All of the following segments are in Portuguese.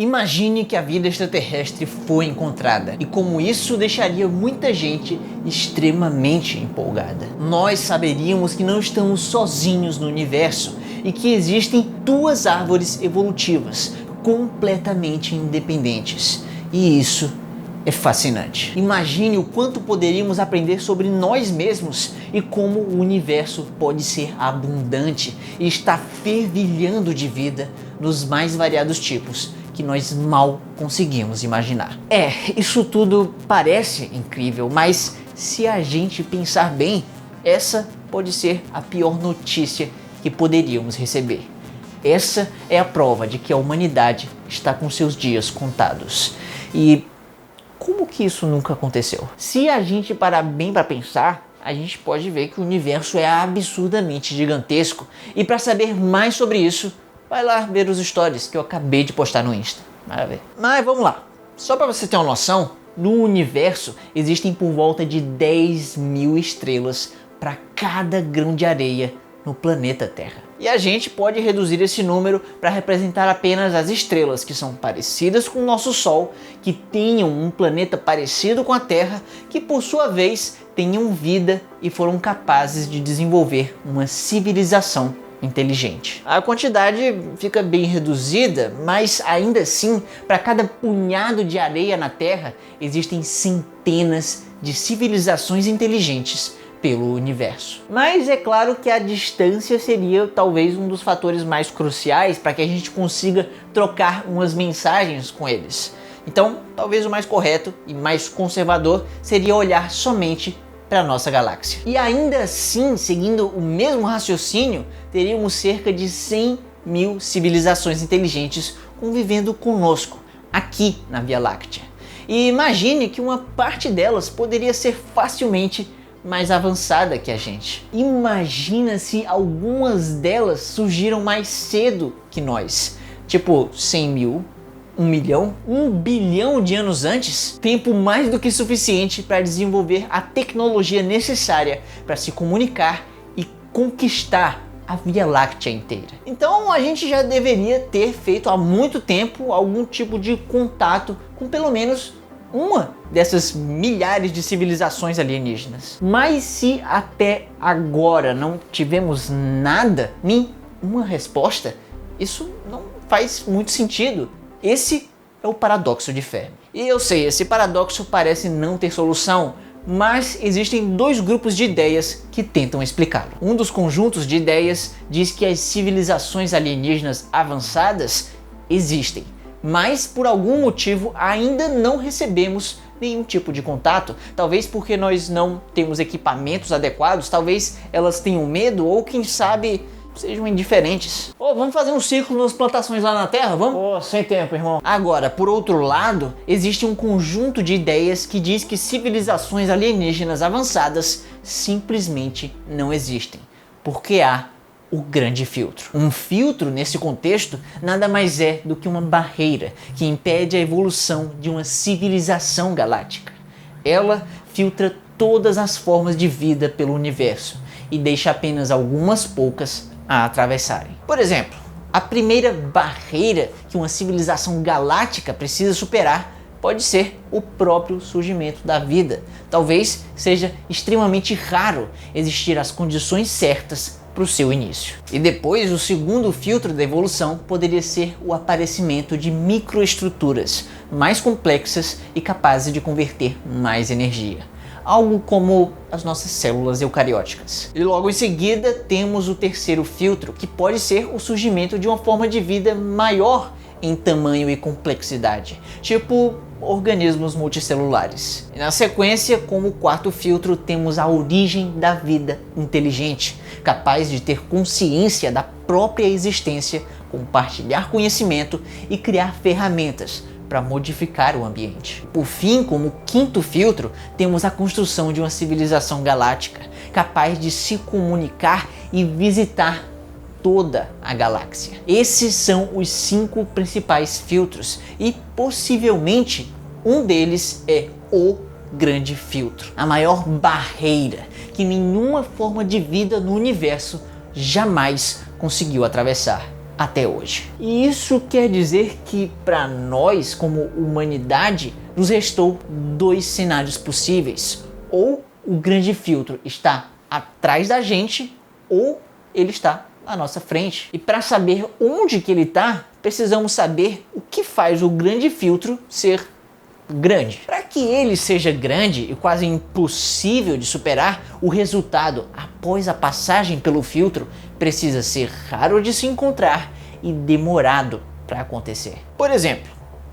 Imagine que a vida extraterrestre foi encontrada e como isso deixaria muita gente extremamente empolgada. Nós saberíamos que não estamos sozinhos no universo e que existem duas árvores evolutivas completamente independentes. E isso é fascinante. Imagine o quanto poderíamos aprender sobre nós mesmos e como o universo pode ser abundante e está fervilhando de vida nos mais variados tipos que nós mal conseguimos imaginar. Isso tudo parece incrível, mas se a gente pensar bem, essa pode ser a pior notícia que poderíamos receber. Essa é a prova de que a humanidade está com seus dias contados. E como que isso nunca aconteceu? Se a gente parar bem para pensar, a gente pode ver que o universo é absurdamente gigantesco. E para saber mais sobre isso, vai lá ver os stories que eu acabei de postar no Insta. Maravilha. Mas vamos lá. Só para você ter uma noção, no universo existem por volta de 10.000 estrelas para cada grão de areia no planeta Terra. E a gente pode reduzir esse número para representar apenas as estrelas que são parecidas com o nosso Sol, que tenham um planeta parecido com a Terra, que por sua vez tenham vida e foram capazes de desenvolver uma civilização inteligente. A quantidade fica bem reduzida, mas ainda assim, para cada punhado de areia na Terra, existem centenas de civilizações inteligentes pelo universo. Mas é claro que a distância seria talvez um dos fatores mais cruciais para que a gente consiga trocar umas mensagens com eles. Então, talvez o mais correto e mais conservador seria olhar somente para a nossa galáxia. E ainda assim, seguindo o mesmo raciocínio, teríamos cerca de 100.000 civilizações inteligentes convivendo conosco, aqui na Via Láctea. E imagine que uma parte delas poderia ser facilmente mais avançada que a gente. Imagina se algumas delas surgiram mais cedo que nós, tipo 100.000, 1 milhão, 1 bilhão de anos antes, tempo mais do que suficiente para desenvolver a tecnologia necessária para se comunicar e conquistar a Via Láctea inteira. Então a gente já deveria ter feito há muito tempo algum tipo de contato com pelo menos uma dessas milhares de civilizações alienígenas. Mas se até agora não tivemos nada, nenhuma resposta, isso não faz muito sentido. Esse é o paradoxo de Fermi. E eu sei, esse paradoxo parece não ter solução, mas existem dois grupos de ideias que tentam explicá-lo. Um dos conjuntos de ideias diz que as civilizações alienígenas avançadas existem, mas por algum motivo ainda não recebemos nenhum tipo de contato, talvez porque nós não temos equipamentos adequados, talvez elas tenham medo ou quem sabe sejam indiferentes. Vamos fazer um círculo nas plantações lá na Terra, vamos? Sem tempo, irmão. Agora, por outro lado, existe um conjunto de ideias que diz que civilizações alienígenas avançadas simplesmente não existem, porque há o grande filtro. Um filtro, nesse contexto, nada mais é do que uma barreira que impede a evolução de uma civilização galáctica. Ela filtra todas as formas de vida pelo universo e deixa apenas algumas poucas a atravessarem. Por exemplo, a primeira barreira que uma civilização galáctica precisa superar pode ser o próprio surgimento da vida. Talvez seja extremamente raro existir as condições certas para o seu início. E depois, o segundo filtro da evolução poderia ser o aparecimento de microestruturas mais complexas e capazes de converter mais energia. Algo como as nossas células eucarióticas. E logo em seguida temos o terceiro filtro, que pode ser o surgimento de uma forma de vida maior em tamanho e complexidade, tipo organismos multicelulares. E na sequência, como quarto filtro, temos a origem da vida inteligente, capaz de ter consciência da própria existência, compartilhar conhecimento e criar ferramentas para modificar o ambiente. Por fim, como quinto filtro, temos a construção de uma civilização galáctica, capaz de se comunicar e visitar toda a galáxia. Esses são os 5 principais filtros e possivelmente um deles é o grande filtro, a maior barreira que nenhuma forma de vida no universo jamais conseguiu atravessar até hoje. E isso quer dizer que para nós, como humanidade, nos restou dois cenários possíveis. Ou o grande filtro está atrás da gente, ou ele está à nossa frente. E para saber onde que ele está, precisamos saber o que faz o grande filtro ser grande. Para que ele seja grande e quase impossível de superar, o resultado após a passagem pelo filtro precisa ser raro de se encontrar e demorado para acontecer. Por exemplo,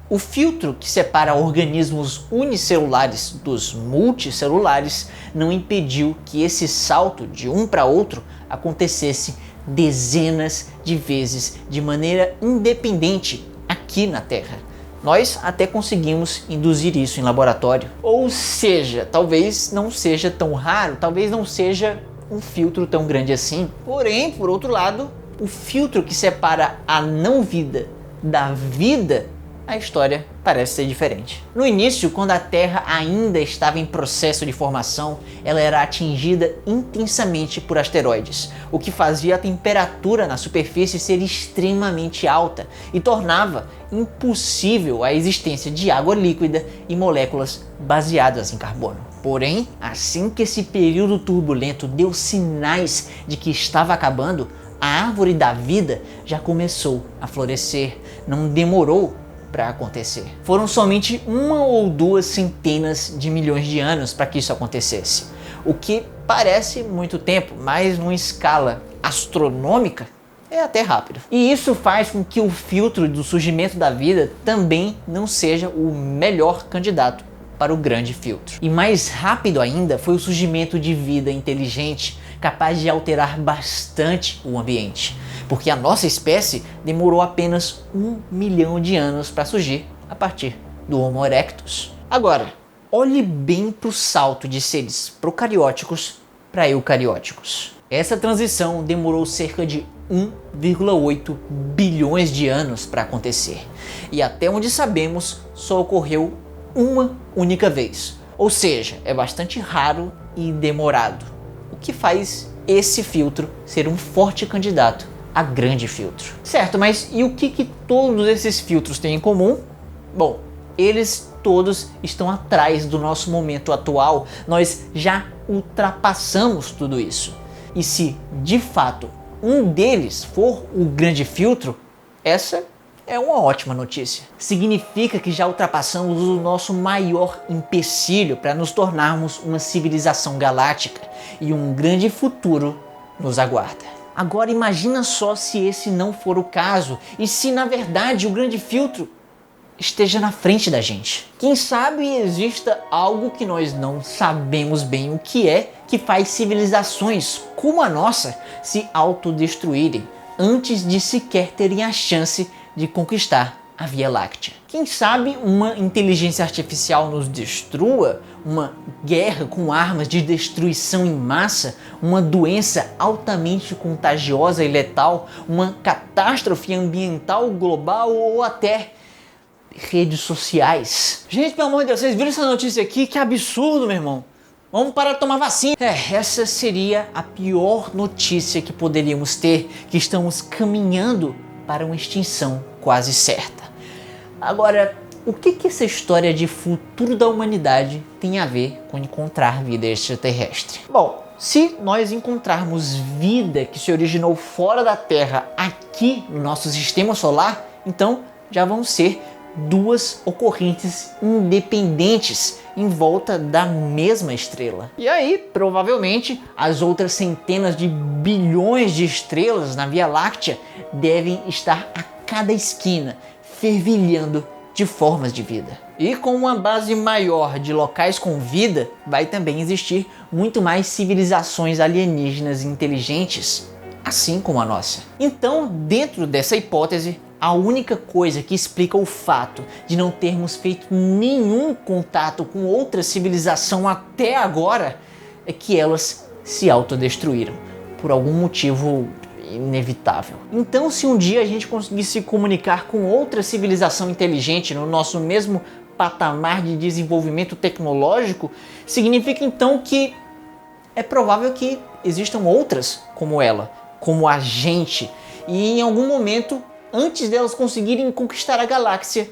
o filtro que separa organismos unicelulares dos multicelulares não impediu que esse salto de um para outro acontecesse dezenas de vezes de maneira independente aqui na Terra. Nós até conseguimos induzir isso em laboratório. Ou seja, talvez não seja tão raro, talvez não seja um filtro tão grande assim. Porém, por outro lado, o filtro que separa a não-vida da vida, a história parece ser diferente. No início, quando a Terra ainda estava em processo de formação, ela era atingida intensamente por asteroides, o que fazia a temperatura na superfície ser extremamente alta e tornava impossível a existência de água líquida e moléculas baseadas em carbono. Porém, assim que esse período turbulento deu sinais de que estava acabando, a árvore da vida já começou a florescer. Não demorou para acontecer. Foram somente 1 ou 2 centenas de milhões de anos para que isso acontecesse, o que parece muito tempo, mas numa escala astronômica é até rápido. E isso faz com que o filtro do surgimento da vida também não seja o melhor candidato para o grande filtro. E mais rápido ainda foi o surgimento de vida inteligente, capaz de alterar bastante o ambiente, porque a nossa espécie demorou apenas 1 milhão de anos para surgir a partir do Homo erectus. Agora, olhe bem para o salto de seres procarióticos para eucarióticos. Essa transição demorou cerca de 1,8 bilhões de anos para acontecer, e até onde sabemos só ocorreu uma única vez, ou seja, é bastante raro e demorado, o que faz esse filtro ser um forte candidato a grande filtro. Certo, mas e o que todos esses filtros têm em comum? Bom, eles todos estão atrás do nosso momento atual, nós já ultrapassamos tudo isso. E se de fato um deles for o grande filtro, essa é uma ótima notícia. Significa que já ultrapassamos o nosso maior empecilho para nos tornarmos uma civilização galáctica e um grande futuro nos aguarda. Agora imagina só se esse não for o caso e se na verdade o grande filtro esteja na frente da gente. Quem sabe exista algo que nós não sabemos bem o que é, que faz civilizações como a nossa se autodestruírem antes de sequer terem a chance de conquistar a Via Láctea. Quem sabe uma inteligência artificial nos destrua, uma guerra com armas de destruição em massa, uma doença altamente contagiosa e letal, uma catástrofe ambiental global ou até redes sociais. Gente, pelo amor de Deus, vocês viram essa notícia aqui? Que absurdo, meu irmão. Vamos parar de tomar vacina. Essa seria a pior notícia que poderíamos ter, que estamos caminhando para uma extinção quase certa. Agora, o que essa história de futuro da humanidade tem a ver com encontrar vida extraterrestre? Bom, se nós encontrarmos vida que se originou fora da Terra aqui no nosso sistema solar, então já vão ser 2 ocorrentes independentes em volta da mesma estrela. E aí, provavelmente, as outras centenas de bilhões de estrelas na Via Láctea devem estar a cada esquina, fervilhando de formas de vida. E com uma base maior de locais com vida, vai também existir muito mais civilizações alienígenas inteligentes, assim como a nossa. Então, dentro dessa hipótese, a única coisa que explica o fato de não termos feito nenhum contato com outra civilização até agora é que elas se autodestruíram por algum motivo inevitável. Então, se um dia a gente conseguir se comunicar com outra civilização inteligente no nosso mesmo patamar de desenvolvimento tecnológico, significa então que é provável que existam outras como ela, como a gente, e em algum momento, antes delas conseguirem conquistar a galáxia,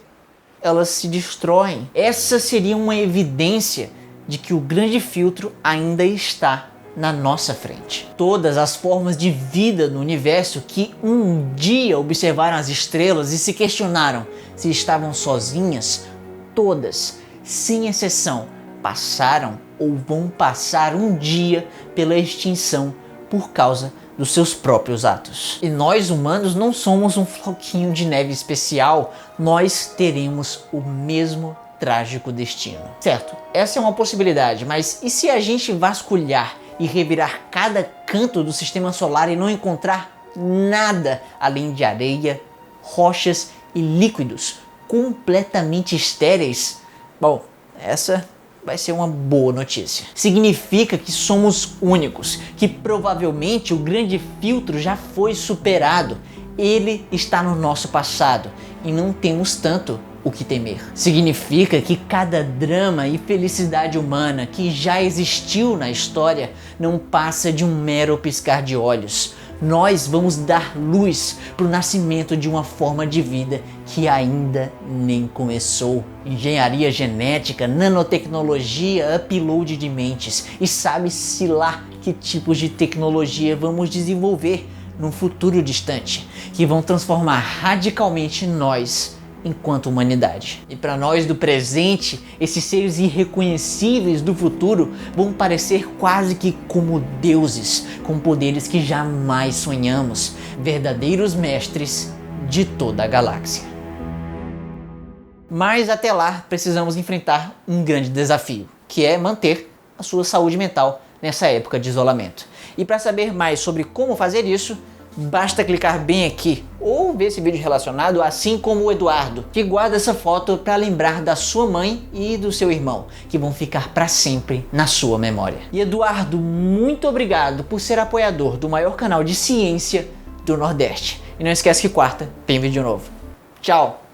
elas se destroem. Essa seria uma evidência de que o grande filtro ainda está na nossa frente. Todas as formas de vida no universo que um dia observaram as estrelas e se questionaram se estavam sozinhas, todas, sem exceção, passaram ou vão passar um dia pela extinção por causa dos seus próprios atos. E nós humanos não somos um floquinho de neve especial, nós teremos o mesmo trágico destino. Certo, essa é uma possibilidade, mas e se a gente vasculhar e revirar cada canto do sistema solar e não encontrar nada além de areia, rochas e líquidos completamente estéreis? Bom, essa vai ser uma boa notícia. Significa que somos únicos, que provavelmente o grande filtro já foi superado. Ele está no nosso passado e não temos tanto o que temer. Significa que cada drama e felicidade humana que já existiu na história não passa de um mero piscar de olhos. Nós vamos dar luz para o nascimento de uma forma de vida que ainda nem começou. Engenharia genética, nanotecnologia, upload de mentes e sabe-se lá que tipos de tecnologia vamos desenvolver num futuro distante, que vão transformar radicalmente nós enquanto humanidade. E para nós do presente, esses seres irreconhecíveis do futuro vão parecer quase que como deuses, com poderes que jamais sonhamos, verdadeiros mestres de toda a galáxia. Mas até lá precisamos enfrentar um grande desafio, que é manter a sua saúde mental nessa época de isolamento. E para saber mais sobre como fazer isso, basta clicar bem aqui ou ver esse vídeo relacionado, assim como o Eduardo, que guarda essa foto para lembrar da sua mãe e do seu irmão, que vão ficar para sempre na sua memória. E Eduardo, muito obrigado por ser apoiador do maior canal de ciência do Nordeste. E não esquece que quarta tem vídeo novo. Tchau!